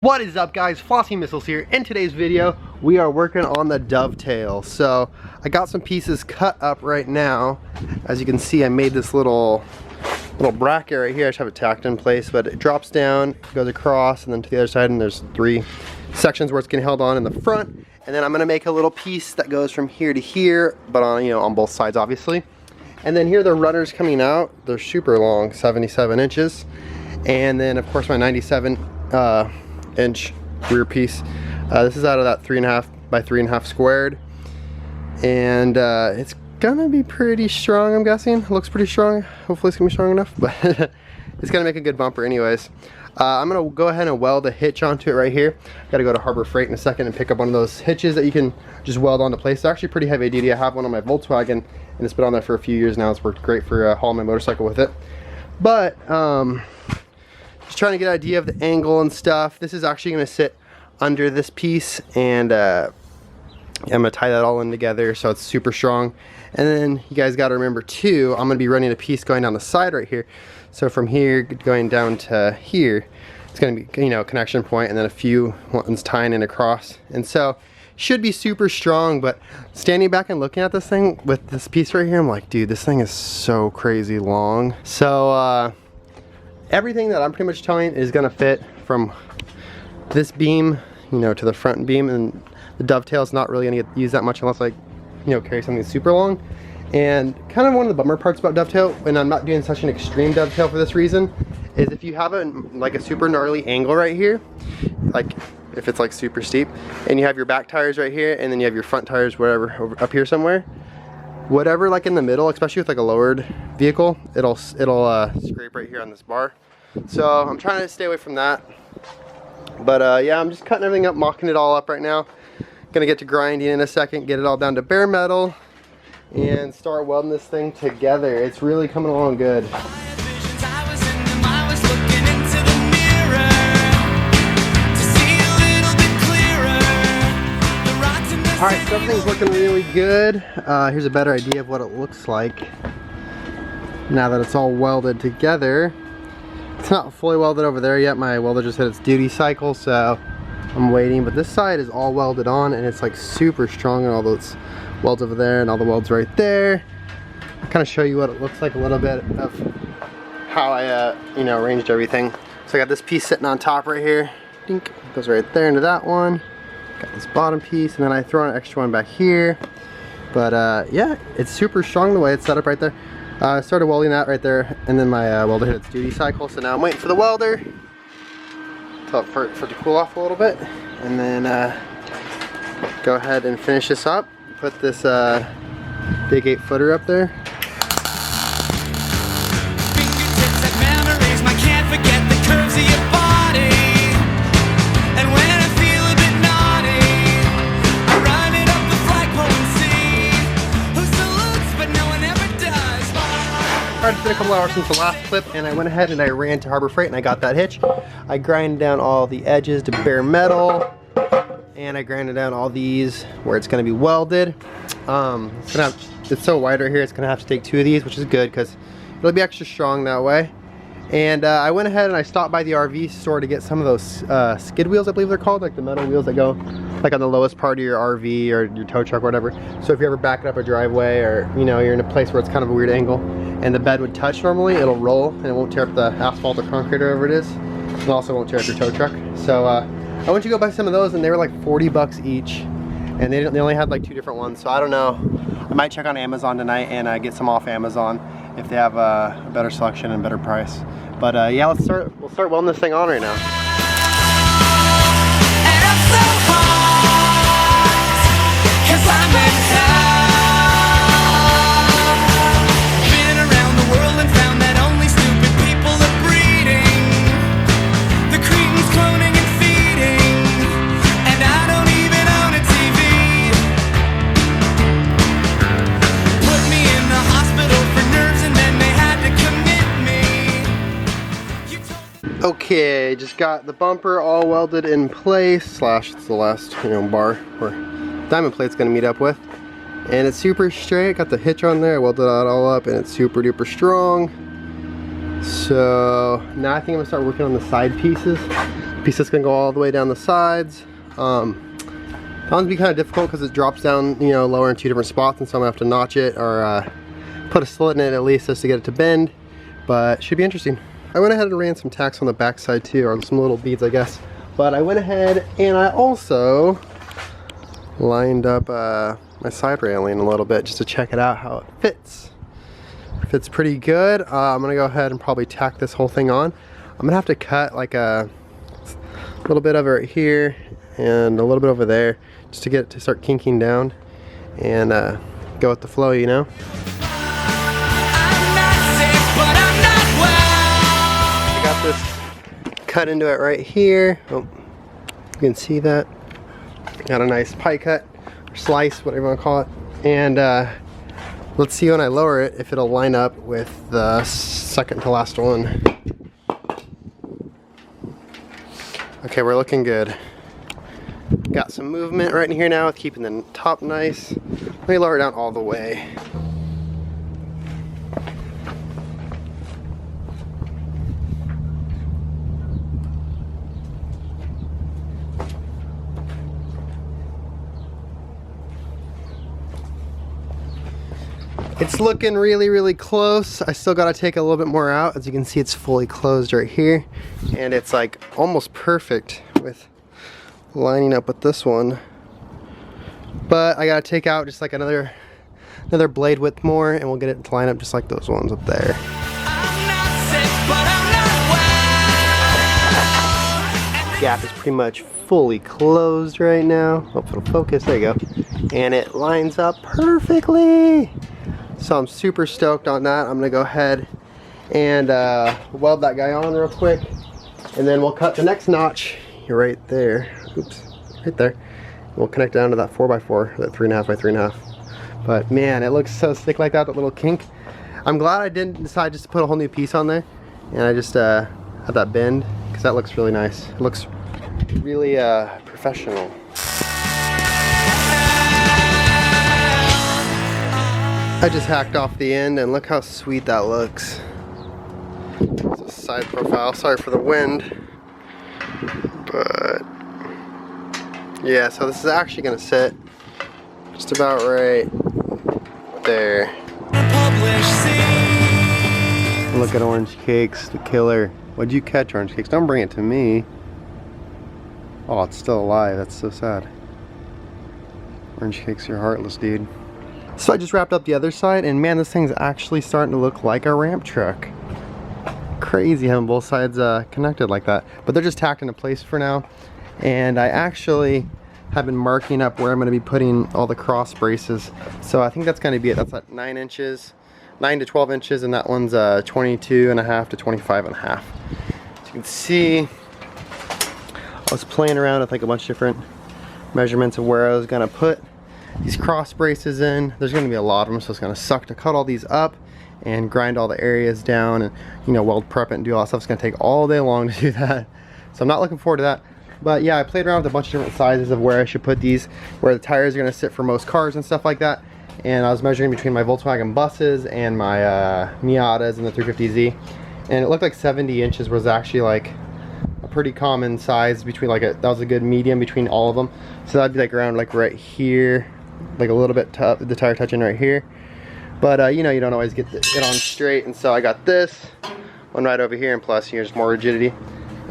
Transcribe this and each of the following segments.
What is up, guys? Flossy Missiles here. In today's video we are working on the Dovetail. So I got some pieces cut up right now. As you can see, I made this little bracket right here. I just have it tacked in place, but it drops down, goes across, and then to the other side, and there's 3 sections where it's getting held on in the front. And then I'm gonna make a little piece that goes from here to here, but on, on both sides obviously. And then here are the runners coming out. They're super long, 77 inches. And then of course my 97 inch rear piece. This is out of that 3.5 by 3.5 squared, and it's gonna be pretty strong. I'm guessing it looks pretty strong. Hopefully it's gonna be strong enough, but it's gonna make a good bumper anyways. I'm gonna go ahead and weld a hitch onto it right here. Gotta go to Harbor Freight in a second and pick up one of those hitches that you can just weld onto place. It's actually pretty heavy duty. I have one on my Volkswagen and it's been on there for a few years now. It's worked great for hauling my motorcycle with it. But just trying to get an idea of the angle and stuff. This is actually going to sit under this piece, and I'm going to tie that all in together so it's super strong. And then you guys got to remember too, I'm going to be running a piece going down the side right here. So from here going down to here, it's going to be, connection point, and then a few ones tying in across. And so should be super strong. But standing back and looking at this thing with this piece right here, I'm like, dude, this thing is so crazy long. So everything that I'm pretty much towing is gonna fit from this beam, to the front beam, and the Dovetail is not really gonna get used that much unless I, carry something super long. And kind of one of the bummer parts about Dovetail, and I'm not doing such an extreme Dovetail for this reason, is if you have a super gnarly angle right here, like if it's like super steep, and you have your back tires right here, and then you have your front tires whatever up here somewhere, whatever like in the middle, especially with like a lowered vehicle, it'll scrape right here on this bar. So I'm trying to stay away from that. But yeah, I'm just cutting everything up, mocking it all up right now. Gonna get to grinding in a second, get it all down to bare metal, and start welding this thing together. It's really coming along good. Alright, so everything's looking really good. Here's a better idea of what it looks like now that it's all welded together. It's not fully welded over there yet. My welder just hit its duty cycle, so I'm waiting. But this side is all welded on, and it's like super strong, and all those welds over there and all the welds right there. I'll kind of show you what it looks like, a little bit of how I arranged everything. So I got this piece sitting on top right here. Dink, goes right there into that one. Got this bottom piece, and then I throw an extra one back here. But yeah, it's super strong the way it's set up right there. I started welding that right there, and then my welder hit its duty cycle, so now I'm waiting for the welder for it to cool off a little bit, and then go ahead and finish this up. Put this big 8-footer up there. Fingertips at memories, I can't forget the curves of your body. And when I feel a bit naughty, I run it up the flagpole and see who salutes, but no one ever does. Alright, it's been a couple hours since the last clip, and I went ahead and I ran to Harbor Freight and I got that hitch. I grinded down all the edges to bare metal, and I grinded down all these where it's going to be welded. It's so wide right here, it's going to have to take 2 of these, which is good because it'll be extra strong that way. And I went ahead and I stopped by the RV store to get some of those skid wheels, I believe they're called, like the metal wheels that go like on the lowest part of your RV or your tow truck or whatever. So if you ever back up a driveway, or you're in a place where it's kind of a weird angle and the bed would touch normally, it'll roll and it won't tear up the asphalt or concrete or whatever it is. It also won't tear up your tow truck. So I went to go buy some of those, and they were like 40 bucks each, and they only had like 2 different ones. So I don't know, I might check on Amazon tonight and get some off Amazon if they have a better selection and better price. But yeah, we'll start welding this thing on right now. And I'm so hot, 'cause I'm in town. Been around the world and found that only stupid people are breeding. The cretins cloning and feeding, and I don't even own a TV. Put me in the hospital for nerves, and then they had to commit me. Okay, just got the bumper all welded in place, slash it's the last bar where diamond plate's gonna meet up with, and it's super straight. Got the hitch on there, I welded that all up, and it's super duper strong. So now I think I'm gonna start working on the side pieces. Piece that's gonna go all the way down the sides. That one's be kind of difficult because it drops down, you know, lower in 2 different spots, and so I'm gonna have to notch it or put a slit in it at least just to get it to bend. But should be interesting. I went ahead and ran some tacks on the back side too, or some little beads, I guess. But I went ahead and I also lined up my side railing a little bit just to check it out how it fits. It fits pretty good. I'm gonna go ahead and probably tack this whole thing on. I'm gonna have to cut like a little bit of it right here and a little bit over there just to get it to start kinking down and go with the flow, you know. I got this cut into it right here. Oh, you can see that. Got a nice pie cut or slice, whatever you want to call it. And let's see when I lower it if it'll line up with the second to last one. Okay, we're looking good. Got some movement right in here now with keeping the top nice. Let me lower it down all the way. It's looking really close. I still gotta take a little bit more out. As you can see, it's fully closed right here. And it's like almost perfect with lining up with this one. But I gotta take out just like another blade width more, and we'll get it to line up just like those ones up there. Gap is pretty much fully closed right now. Hope it'll focus, there you go. And it lines up perfectly. So I'm super stoked on that. I'm gonna go ahead and weld that guy on real quick, and then we'll cut the next notch right there. Oops, right there. We'll connect down to that 4x4, that 3.5 by 3.5. But man, it looks so sick like that, that little kink. I'm glad I didn't decide just to put a whole new piece on there, and I just had that bend, because that looks really nice. It looks really professional. I just hacked off the end, and look how sweet that looks. It's a side profile. Sorry for the wind, but yeah, so this is actually gonna sit just about right there. Look at Orange Cakes, the killer. What'd you catch, Orange Cakes? Don't bring it to me. Oh, it's still alive. That's so sad. Orange Cakes, you're heartless, dude. So I just wrapped up the other side, and man, this thing's actually starting to look like a ramp truck. Crazy having both sides connected like that. But they're just tacked into place for now. And I actually have been marking up where I'm going to be putting all the cross braces. So I think that's going to be it. That's at 9 inches, 9 to 12 inches, and that one's 22.5 to 25.5. As you can see, I was playing around with like a bunch of different measurements of where I was going to put these cross braces in. There's going to be a lot of them, so it's going to suck to cut all these up and grind all the areas down and, you know, weld prep it and do all that stuff. It's going to take all day long to do that, so I'm not looking forward to that. But yeah, I played around with a bunch of different sizes of where I should put these, where the tires are going to sit for most cars and stuff like that. And I was measuring between my Volkswagen buses and my Miatas and the 350Z, and it looked like 70 inches was actually like a pretty common size between, like that was a good medium between all of them. So that'd be like around like right here, like a little bit the tire touching right here. But you know, you don't always get it on straight, and so I got this one right over here, and plus here's more rigidity.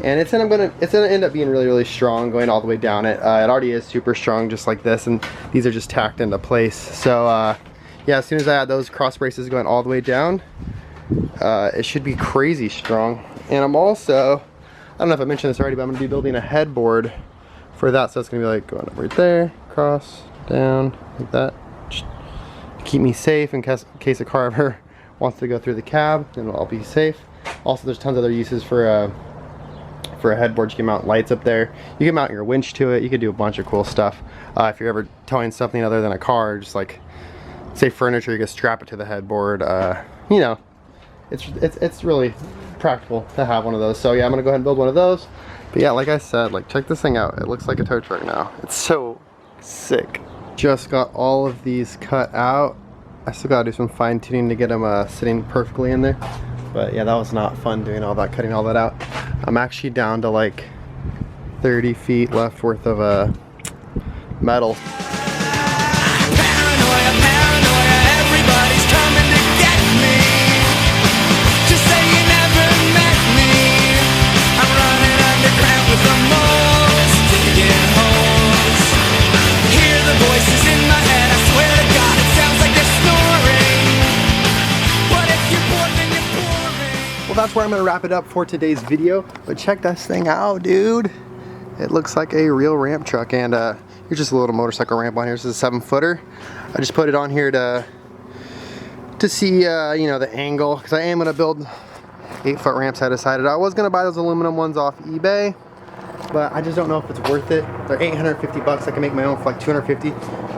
And it's gonna end up being really strong going all the way down it. It already is super strong just like this, and these are just tacked into place. So yeah, as soon as I add those cross braces going all the way down, it should be crazy strong. And I'm also, I don't know if I mentioned this already, but I'm gonna be building a headboard for that. So it's gonna be like going up right there, cross, down, like that. Just keep me safe in case a car ever wants to go through the cab, then I'll be safe. Also, there's tons of other uses for a headboard. You can mount lights up there. You can mount your winch to it. You could do a bunch of cool stuff. If you're ever towing something other than a car, just like say furniture, you can strap it to the headboard. You know, it's really practical to have one of those. So yeah, I'm gonna go ahead and build one of those. But yeah, like I said, like check this thing out. It looks like a tow truck now. It's so sick. Just got all of these cut out. I still gotta do some fine tuning to get them sitting perfectly in there. But yeah, that was not fun doing all that, cutting all that out. I'm actually down to like 30 feet left worth of metal. Paranoia, paranoia, everybody's coming to get me. Just say you never met me. I'm running underground with the moles, digging holes. Hear the voices in my head, I swear to God, it sounds like they're snoring. But if you're bored, then you're boring. Well, that's where I'm gonna wrap it up for today's video. But check this thing out, dude. It looks like a real ramp truck, and here's just a little motorcycle ramp on here. This is a 7-footer. I just put it on here to see, you know, the angle, because I am gonna build 8-foot ramps. I decided I was gonna buy those aluminum ones off eBay, but I just don't know if it's worth it. They're 850 bucks. I can make my own for like 250,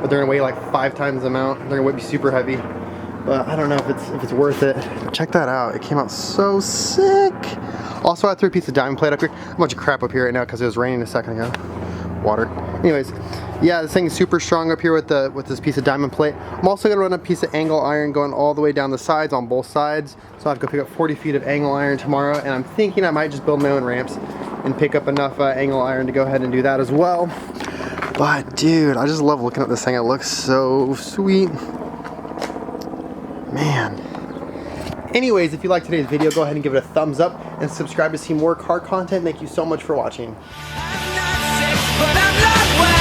but they're gonna weigh like 5 times the amount. They're gonna be super heavy, but I don't know if it's worth it. Check that out. It came out so sick. Also, I threw a piece of diamond plate up here. A bunch of crap up here right now because it was raining a second ago. Water. Anyways, yeah, this thing is super strong up here with this piece of diamond plate. I'm also gonna run a piece of angle iron going all the way down the sides on both sides. So I have to go pick up 40 feet of angle iron tomorrow, and I'm thinking I might just build my own ramps and pick up enough angle iron to go ahead and do that as well. But dude, I just love looking at this thing. It looks so sweet. Man. Anyways, if you liked today's video, go ahead and give it a thumbs up and subscribe to see more car content. Thank you so much for watching. I'm not sick, but I'm not well.